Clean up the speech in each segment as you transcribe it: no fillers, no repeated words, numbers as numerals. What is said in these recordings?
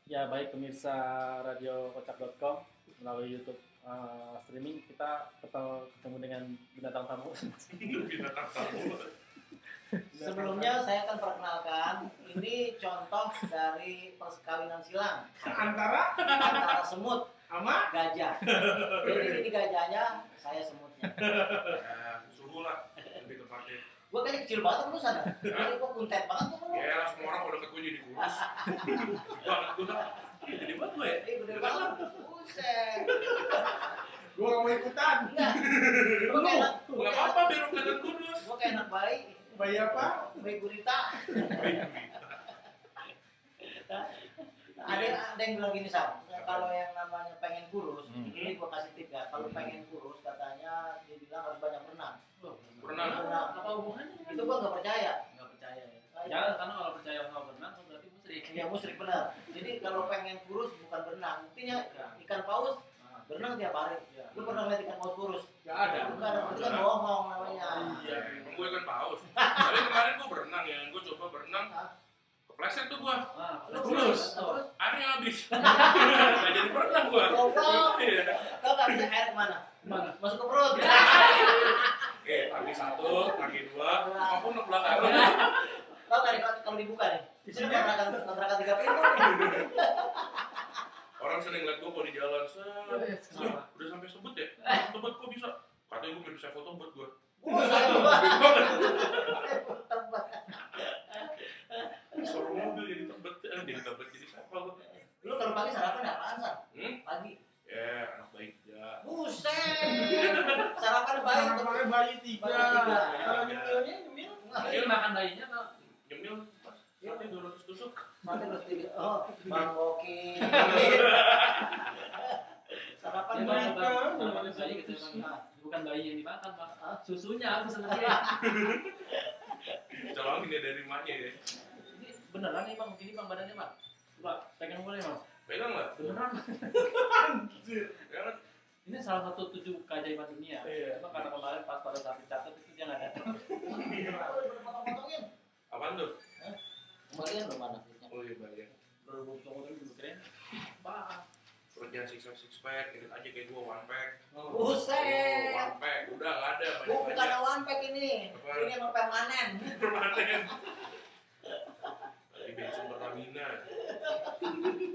Ya baik pemirsa radio kocak.com melalui YouTube streaming kita ketemu dengan binatang tamu. Binatang tamu. Sebelumnya saya akan perkenalkan, ini contoh dari perkawinan silang antara semut Sama? gajah. Jadi ini gajahnya, saya semutnya. Ya, suhu lah lebih tepatnya. Gua kayaknya kecil banget lu sana. Ini gua kuntet banget tuh lu. Ya lah, semua orang udah deket gue jadi kurus. Banget gue dah. Jadi banget gue ya. Gede banget. Buset. Gue gak mau ikutan. Enggak. Gua kayak anak, Gak apa-apa biar lu kelihatan kurus. gua kayak anak bayi. Bayi apa? Bayi gurita. Ada yang bilang gini, Sam, kalau yang namanya pengen kurus, ini gua kasih tip ya. Kalau pengen kurus katanya dia bilang harus banyak berenang. Berenang. Apa hubungannya? Itu gua nggak percaya. Nggak percaya ya. Jangan, karena kalau percaya sama berenang berarti musyrik. Ya musyrik benar. Jadi kalau pengen kurus bukan berenang. Buktinya ikan paus berenang tiap hari. Lu pernah lihat ikan paus kurus? Gak ada. Bukan, itu kan bohong namanya. Iya, emang gue kan paus. Tapi kemarin gue berenang ya, gue coba berenang. Kepleset tuh gue. Lu Kurus. Terus Airnya habis. Gak jadi berenang gue. goblok. Iya. Tahu nggak bisa air kemana? Masuk ke perut. Kaki satu, kaki dua, maupun ke belakang. Tahu nggak nih kalau dibuka nih? Di sini kontrakan 3 pintu nih. Orang sering liat gue kalau di jalan, udah sampai sebut ya? Tebet kok bisa? Katanya gue mirip saya foto buat gue. Saya Suruh mobil jadi tebet, jadi siapa lu? Lu kalau pagi sarapan apaan, San? Pagi. Ya, anak baik ya. Buset. Sarapan baik. Pakai bayi tiga. Bayi tiga. Kalau nyemilnya nyemil. Ini makan bayinya tuh. Nyemil, pas nanti 200 tusuk. Mati terus tiga. Oh, Bang Boki. Sarapan Ini baik. makan bayi gitu emang. Bukan bayi yang dimakan, Pak. Susunya aku sebenarnya. Colongin dia dari emaknya ya. Ini beneran nih Bang, begini Bang badannya Bang. Coba pegang boleh Bang. Pegang lah. Beneran. Anjir. Ya kan? Ini salah satu 7 keajaiban dunia. Iya. Cuma karena kemarin pas pada saat dicatat itu dia nggak datang. Potong-potongin. Apaan tuh? Kembalian lu mana duitnya? Oh iya banyak. Baru potong dulu keren. Pak. Perut jangan six pack, irit aja kayak gue one pack. Buset. One pack, udah nggak ada Gua banyak bukan aja. one pack ini. Apa? Ini emang permanen. Permanen. Di bensin Pertamina.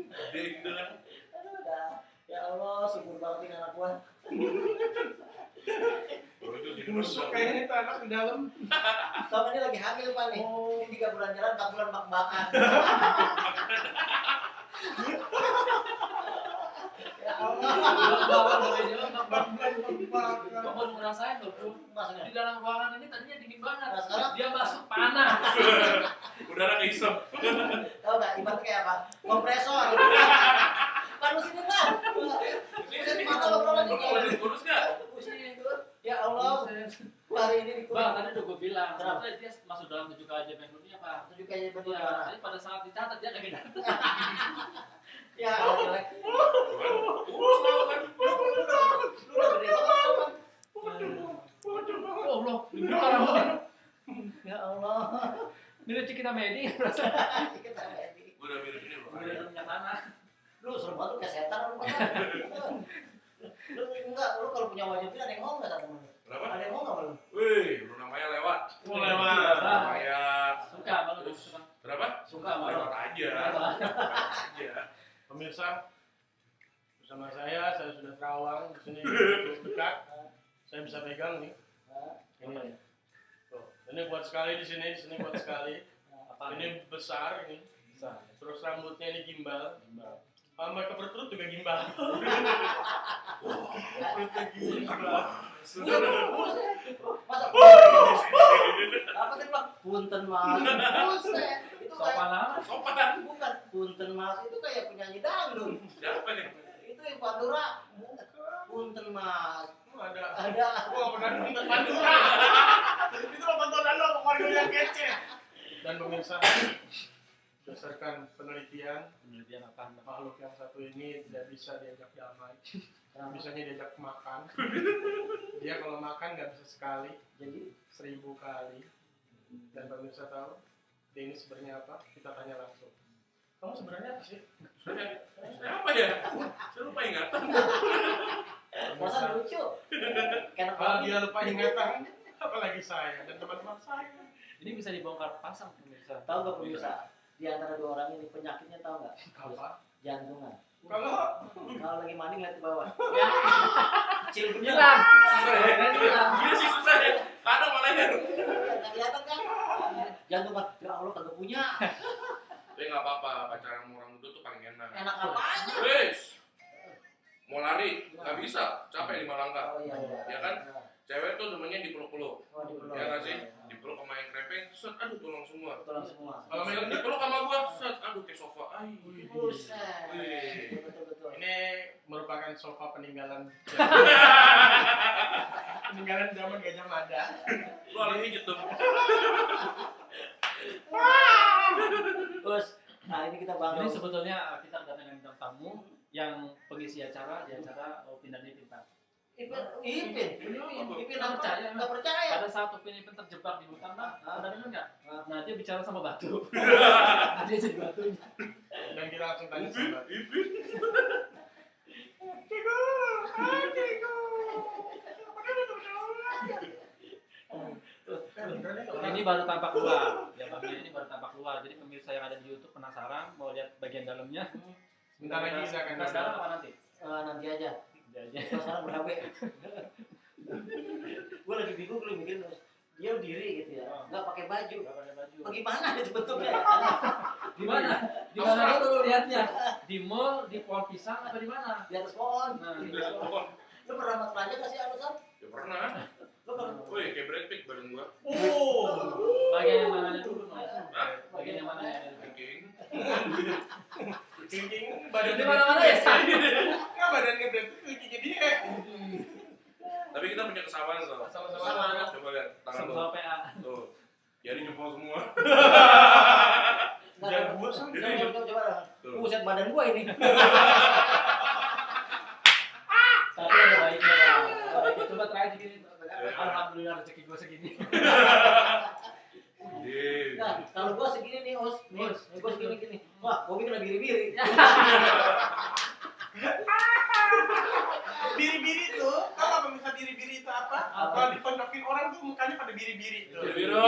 Gede gitu kan. Aduh, udah. Ya Allah, subur banget ini anak gua. Bro itu jadi Busuk kayaknya itu anak di dalam. Sama ini lagi hamil Pak nih. Oh. Ini 3 bulan jalan, 4 bulan bak-bakan. Ya Allah. Gua baru ngerasain loh, Bro. Maksudnya? Di dalam ruangan ini tadinya dingin banget. Nah, sekarang? Dia masuk panas. udara keisep. Tahu nggak ibaratnya kayak apa? Kompresor. Kan mesin lah. Mesin mana lo pernah Bapak nih? kurus nggak? Ya Allah. Gua hari ini Bang, dikurang. tadi udah gue bilang, Kenapa? sebetulnya dia masuk dalam 7 keajaiban dunia, Pak. Tunjuk aja bentuk Iya, mana? tadi pada saat dicatat dia lagi datang. Ya, jelek. Kurus tau kan? Lu udah gede banget. Oh, Allah, dibuka rambutnya. Ya Allah. Ini kita medi, berasa. Kita ready. Gue udah mirip ini loh. Udah minyak tanah. Lu serem banget lu kayak setan lu kan. Lu enggak, lu kalau punya wajah ada yang ngomong enggak sama lu? Kenapa? Ada yang ngomong enggak lu? Wih, lu namanya lewat. Mau lewat. Namanya Suka banget. terus berapa? Suka banget. Lewat aja. Lewat. Lewat aja. Pemirsa, bersama saya sudah terawang di sini cukup dekat. Saya bisa pegang nih. Ini. Tuh, ini kuat sekali di sini kuat sekali. Apa Ini besar ini. bisa? Terus rambutnya ini gimbal. Sampai ke perut juga gimbal. Perutnya gimbal. Masa apa tadi Pak? Punten Mas. Buset. Itu kayak Sopan amat. Sopan. bukan punten Mas, itu kayak penyanyi dangdut. Siapa nih? Itu yang Pandora. Punten Mas. Ada. Ada. Gua nggak pernah nonton Pandora. Itu lo tontonan lo, keluarga yang kece. Dan pemirsa, berdasarkan penelitian apa? makhluk yang satu ini tidak bisa diajak damai. Bisanya diajak makan. Dia kalau makan nggak bisa sekali, Jadi 1000 kali. Dan pemirsa tahu dia ini sebenarnya apa? Kita tanya langsung. Kamu sebenarnya apa sih? Saya apa ya? Saya lupa ingatan. Masa lucu. Karena Kalau dia lupa ingatan, apalagi saya dan teman-teman saya. Ini bisa dibongkar pasang pemirsa. tahu nggak pemirsa? Di antara dua orang ini penyakitnya tahu nggak? Apa? Jantungan. Kalau Kalau lagi mandi lihat ke bawah. Ya, Kecil bener. hilang. Susah ya? Hilang. Gila sih susah ya. Kadang malah ya. Nggak kelihatan kan? Jantungan. Ya Allah kagak punya. Tapi nggak apa-apa, pacaran sama orang muda tuh paling enak. Enak apanya? Wes, mau lari nggak bisa, capek 5 langkah. Oh iya iya. Ya kan? Cewek tuh temennya dipeluk-peluk. Oh, dipeluk. Ya nggak sih? Dipeluk sama yang krepeng, set, aduh tulang semua. Tulang semua. Kalau Set, dipeluk sama gua, set, aduh kayak sofa. Ay. Buset. Wih. Betul. ini merupakan sofa peninggalan peninggalan zaman Gajah Mada. Lu alat pijit tuh. Terus, nah ini kita bangga. Ini sebetulnya kita kedatangan bintang tamu yang pengisi acara di acara Pindah di Pintar. Ipin nggak percaya. nggak percaya. Pada saat Upin Ipin terjebak di hutan, ada dengar nggak? Nah dia bicara sama batu. Dia jadi batunya. Dan kita langsung tanya sama Ini baru tampak luar. Ya Bang, ini baru tampak luar. Jadi pemirsa yang ada di YouTube penasaran mau lihat bagian dalamnya. Sebentar lagi kita akan Kita sekarang apa nanti? Nanti aja. Jadi Terus sekarang berapa? Gue lagi bingung gue mikirin terus. Dia berdiri gitu ya, nggak pakai baju. nggak pakai baju. Bagaimana itu bentuknya? Di mana? Di mana dulu lihatnya? Di mall, di pohon pisang atau di mana? Di atas pohon. Nah, Udah pohon. Lu pernah makan aja nggak sih Anusan? Ya pernah. Lu pernah? Woi, kayak Brad Pitt badan gua. bagian yang mana dulu? Mas? Hah? Bagian yang mana ya? Ranking. King badan Di mana-mana ya? Nggak badannya berarti kayak dia. Tapi kita punya kesamaan soal. Sama-sama. Coba lihat tangan lu. Sama PA. Tuh. Jadi jempol semua. Jangan gua sama. Coba. Tuh. Buset badan gua ini. Tapi ada baiknya. Bang. Baiknya. Coba terakhir segini. Alhamdulillah rezeki gue segini. Nah, kalau gua segini nih, Os. Nih, gua segini gini. Wah, gua kena biri-biri. Biri-biri tuh, tahu apa misal biri-biri itu apa? Apa? Kalau ditonjokin orang tuh mukanya pada biri-biri tuh. Biru.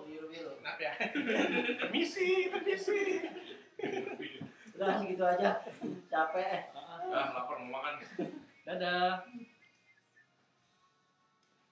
Biru. Kenapa ya? Permisi. Udah segitu aja. Capek. Ah, lapar mau makan. Dadah.